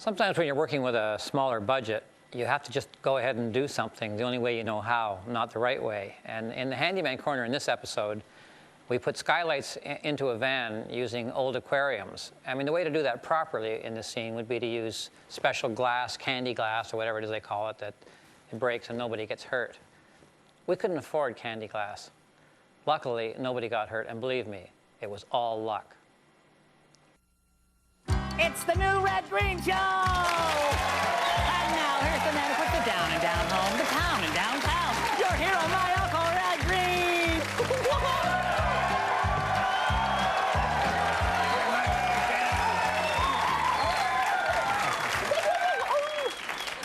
Sometimes when you're working with a smaller budget, you have to just go ahead and do something the only way you know how, not the right way. And in the Handyman Corner in this episode, we put skylights into a van using old aquariums. I mean, the way to do that properly in this scene would be to use special glass, candy glass, or whatever it is they call it, that it breaks and nobody gets hurt. We couldn't afford candy glass. Luckily, nobody got hurt, and believe me, it was all luck. It's the new Red Green Show! And now, here's the man who puts the down and down home, the town and downtown. Your hero, my Uncle Red Green!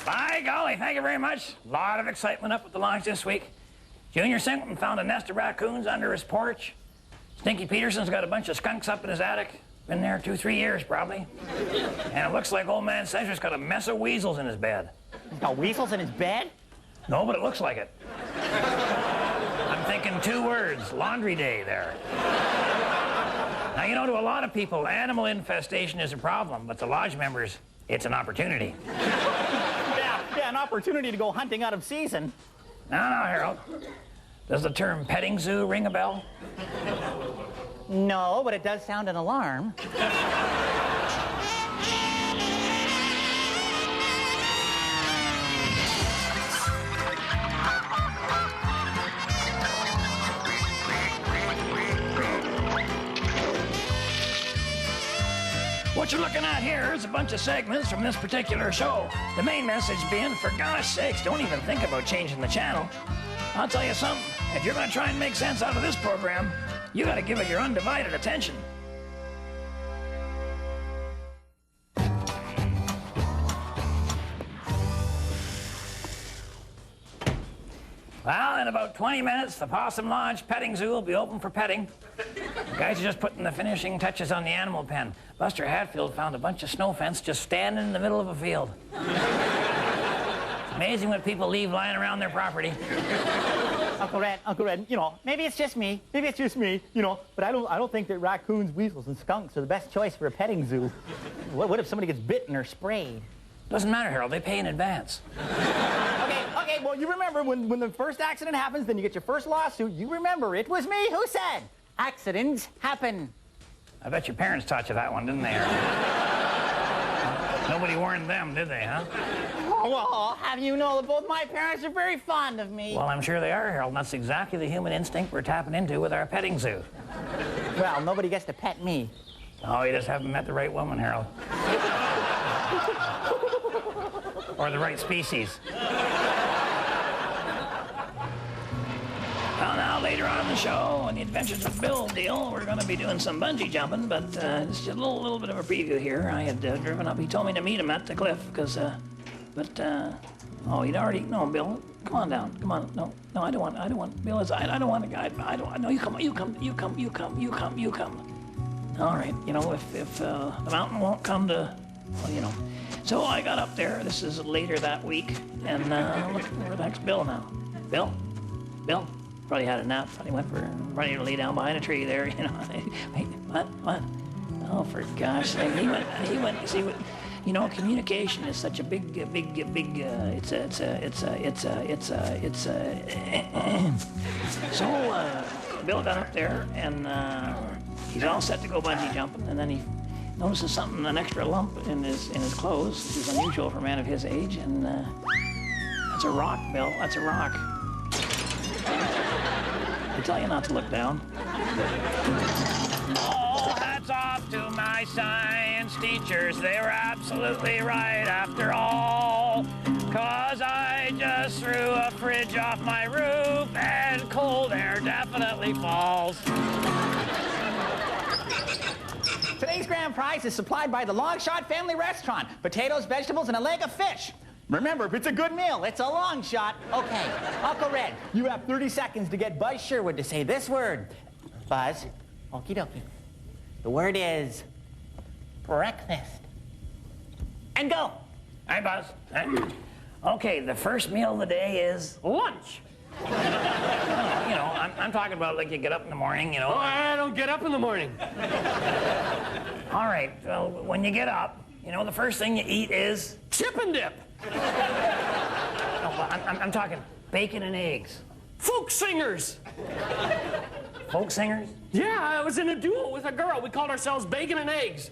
By golly, thank you very much. A lot of excitement up at the lodge this week. Junior Singleton found a nest of raccoons under his porch. Stinky Peterson's got a bunch of skunks up in his attic. Been there 2-3 years, probably. And it looks like old man Sedgwick's got a mess of weasels in his bed. He's got weasels in his bed? No, but it looks like it. I'm thinking 2 words, laundry day there. Now, you know, to a lot of people, animal infestation is a problem, but to lodge members, it's an opportunity. Yeah, an opportunity to go hunting out of season. No, Harold. Does the term petting zoo ring a bell? No, but it does sound an alarm. What you're looking at here is a bunch of segments from this particular show. The main message being, for gosh sakes, don't even think about changing the channel. I'll tell you something, if you're gonna try and make sense out of this program, you gotta give it your undivided attention. Well, in about 20 minutes, the Possum Lodge Petting Zoo will be open for petting. The guys are just putting the finishing touches on the animal pen. Buster Hatfield found a bunch of snow fence just standing in the middle of a field. It's amazing what people leave lying around their property. Uncle Red, you know, maybe it's just me, you know, but I don't think that raccoons, weasels, and skunks are the best choice for a petting zoo. What if somebody gets bitten or sprayed? Doesn't matter, Harold. They pay in advance. Okay, well, you remember when the first accident happens, then you get your first lawsuit, you remember it was me who said, accidents happen. I bet your parents taught you that one, didn't they? Nobody warned them, did they, huh? Oh, well, have you know that both my parents are very fond of me? Well, I'm sure they are, Harold. And that's exactly the human instinct we're tapping into with our petting zoo. Well, nobody gets to pet me. Oh, you just haven't met the right woman, Harold. Or the right species. Well, now, later on in the show, on the Adventures with Bill deal, we're going to be doing some bungee jumping, but it's just a little bit of a preview here. I had driven up. He told me to meet him at the cliff, because, oh, he'd already, no, Bill, come on down, come on. No, I don't want, Bill, I don't want a guide. No, you come. All right, you know, if the mountain won't come to, well, you know. So I got up there, this is later that week, and look, where the heck's Bill now? Bill? Probably had a nap, probably went for running to lay down behind a tree there, you know. Wait, what? Oh, for gosh sake, he went, see what, you know, communication is such a big, so Bill got up there, and he's all set to go bungee jumping, and then he notices something, an extra lump in his clothes, which is unusual for a man of his age, and that's a rock, Bill, that's a rock. I tell you not to look down. Oh, hats off to my science teachers. They were absolutely right after all. 'Cause I just threw a fridge off my roof and cold air definitely falls. Today's grand prize is supplied by the Longshot Family Restaurant. Potatoes, vegetables, and a leg of fish. Remember, if it's a good meal, it's a long shot. Okay, Uncle Red, you have 30 seconds to get Buzz Sherwood to say this word. Buzz, okie dokie. The word is breakfast. And go. Hi, Buzz. Okay, the first meal of the day is lunch. You know, I'm talking about like you get up in the morning, you know. Oh, I don't get up in the morning. All right, well, when you get up, You know, the first thing you eat is... Chip and dip. No, well, I'm talking bacon and eggs. Folk singers. Folk singers? Yeah, I was in a duel with a girl. We called ourselves Bacon and Eggs.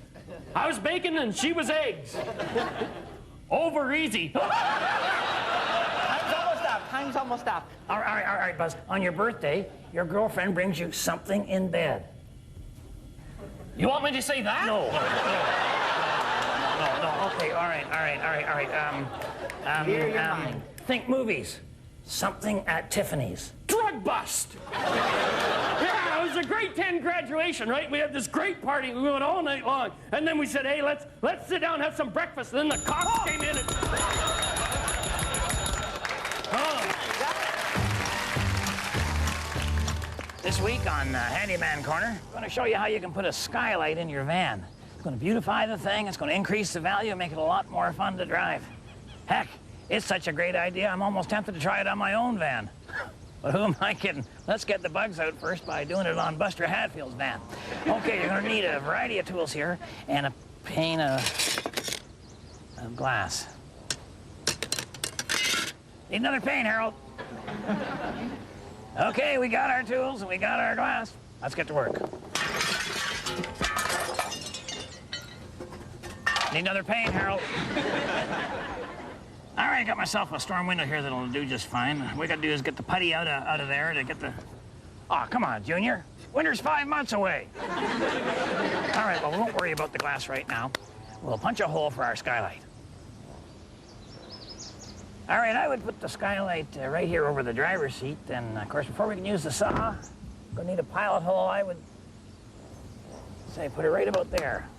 I was bacon and she was eggs. Over easy. Time's almost up. All right, Buzz. On your birthday, your girlfriend brings you something in bed. You want me to say that? No. Okay, all right. Clear your mind. Think movies. Something at Tiffany's. Drug bust. Yeah, it was a grade 10 graduation, right? We had this great party. We went all night long. And then we said, hey, let's sit down and have some breakfast. And then the cops came in and... This week on Handyman Corner, I'm going to show you how you can put a skylight in your van. It's going to beautify the thing, it's going to increase the value, and make it a lot more fun to drive. Heck, it's such a great idea, I'm almost tempted to try it on my own van. But who am I kidding? Let's get the bugs out first by doing it on Buster Hatfield's van. Okay, you're going to need a variety of tools here and a pane of glass. Need another pane, Harold. Okay, we got our tools and we got our glass. Let's get to work. Need another pane, Harold. All right, got myself a storm window here that'll do just fine. What we gotta do is get the putty out of there to get the... Oh, come on, Junior. Winter's 5 months away. All right, well, we won't worry about the glass right now. We'll punch a hole for our skylight. All right, I would put the skylight right here over the driver's seat. And, of course, before we can use the saw, we're going to need a pilot hole. I would say put it right about there.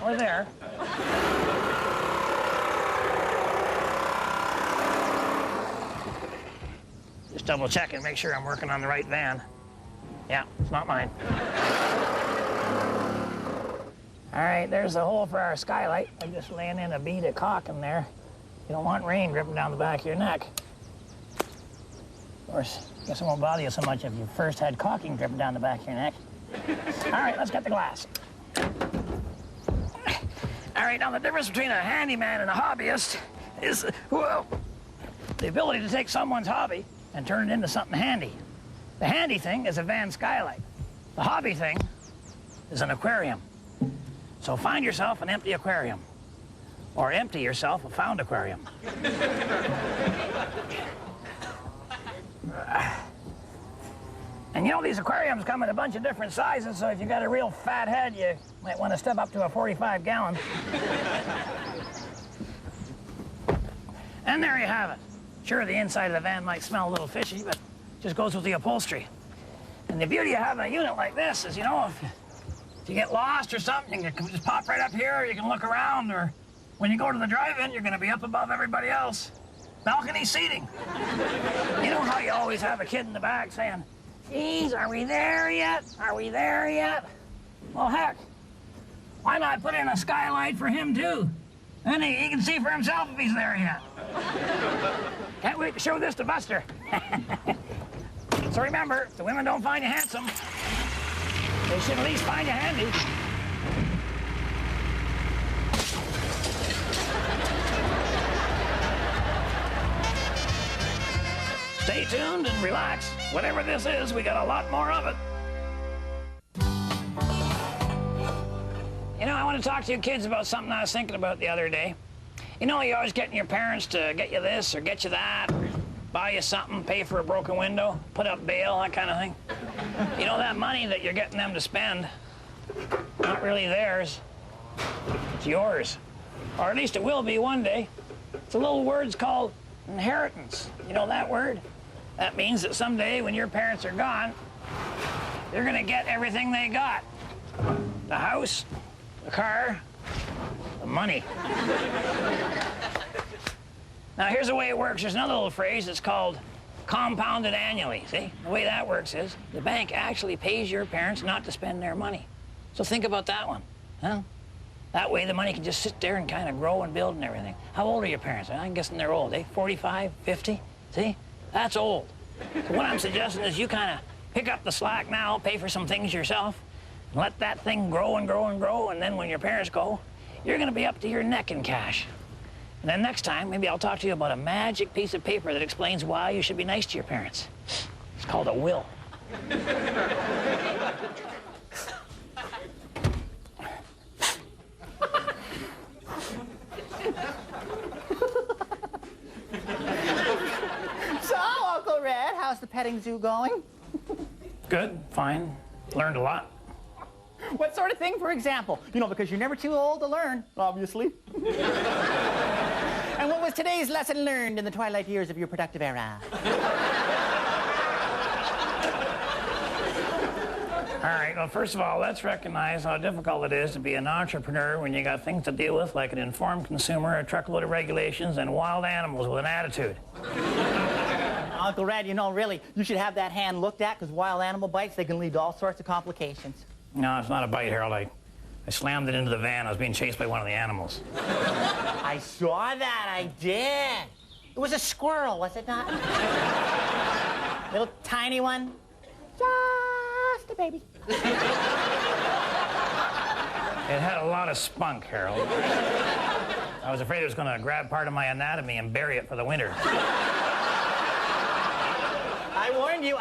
Or there. Just double check and make sure I'm working on the right van. Yeah, it's not mine. All right, there's the hole for our skylight. I'm just laying in a bead of caulk in there. You don't want rain dripping down the back of your neck. Of course, I guess it won't bother you so much if you first had caulking dripping down the back of your neck. All right, let's get the glass. All right, now the difference between a handyman and a hobbyist is, well, the ability to take someone's hobby and turn it into something handy. The handy thing is a van skylight. The hobby thing is an aquarium. So find yourself an empty aquarium, or empty yourself a found aquarium. And you know, these aquariums come in a bunch of different sizes, so if you got a real fat head, you might want to step up to a 45-gallon. And there you have it. Sure, the inside of the van might smell a little fishy, but it just goes with the upholstery. And the beauty of having a unit like this is, you know, if you get lost or something, you can just pop right up here, or you can look around, or when you go to the drive-in, you're going to be up above everybody else. Balcony seating. You know how you always have a kid in the back saying, geez, are we there yet? Are we there yet? Well, heck, why not put in a skylight for him, too? Then he can see for himself if he's there yet. Can't wait to show this to Buster. So remember, if the women don't find you handsome, they should at least find you handy. Stay tuned and relax. Whatever this is, we got a lot more of it. You know, I want to talk to you kids about something I was thinking about the other day. You know, you're always getting your parents to get you this or get you that, or buy you something, pay for a broken window, put up bail, that kind of thing. You know, that money that you're getting them to spend, not really theirs, it's yours. Or at least it will be one day. It's a little word's called inheritance. You know that word? That means that someday when your parents are gone, they're gonna get everything they got. The house, the car, the money. Now here's the way it works. There's another little phrase that's called compounded annually, see? The way that works is the bank actually pays your parents not to spend their money. So think about that one, huh? That way the money can just sit there and kind of grow and build and everything. How old are your parents? I'm guessing they're old, eh? 45, 50? See? That's old. So what I'm suggesting is you kind of pick up the slack now, pay for some things yourself, and let that thing grow and grow and grow, and then when your parents go, you're gonna be up to your neck in cash. And then next time, maybe I'll talk to you about a magic piece of paper that explains why you should be nice to your parents. It's called a will. So, Uncle Red, how's the petting zoo going? Good, fine. Learned a lot. What sort of thing, for example? You know, because you're never too old to learn, obviously. And what was today's lesson learned in the twilight years of your productive era? All right, well, first of all, let's recognize how difficult it is to be an entrepreneur when you got things to deal with like an informed consumer, a truckload of regulations, and wild animals with an attitude. Uncle Red, you know, really, you should have that hand looked at, because wild animal bites, they can lead to all sorts of complications. No, it's not a bite, Harold. I slammed it into the van. I was being chased by one of the animals. I saw that, I did. It was a squirrel, was it not? Little tiny one. Just a baby. It had a lot of spunk, Harold. I was afraid it was going to grab part of my anatomy and bury it for the winter.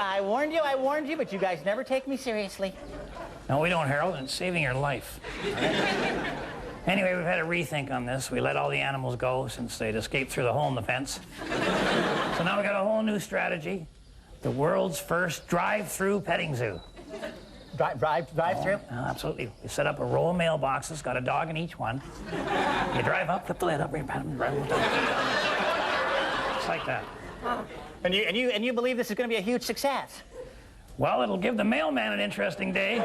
I warned you, but you guys never take me seriously. No, we don't, Harold, and it's saving your life. Anyway, we've had a rethink on this. We let all the animals go since they'd escaped through the hole in the fence. So now we got a whole new strategy. The world's first drive-through petting zoo. Drive-through? Absolutely. We set up a row of mailboxes, got a dog in each one. You drive up, flip the lid up, drive them down. Just like that. And you believe this is going to be a huge success? Well, it'll give the mailman an interesting day.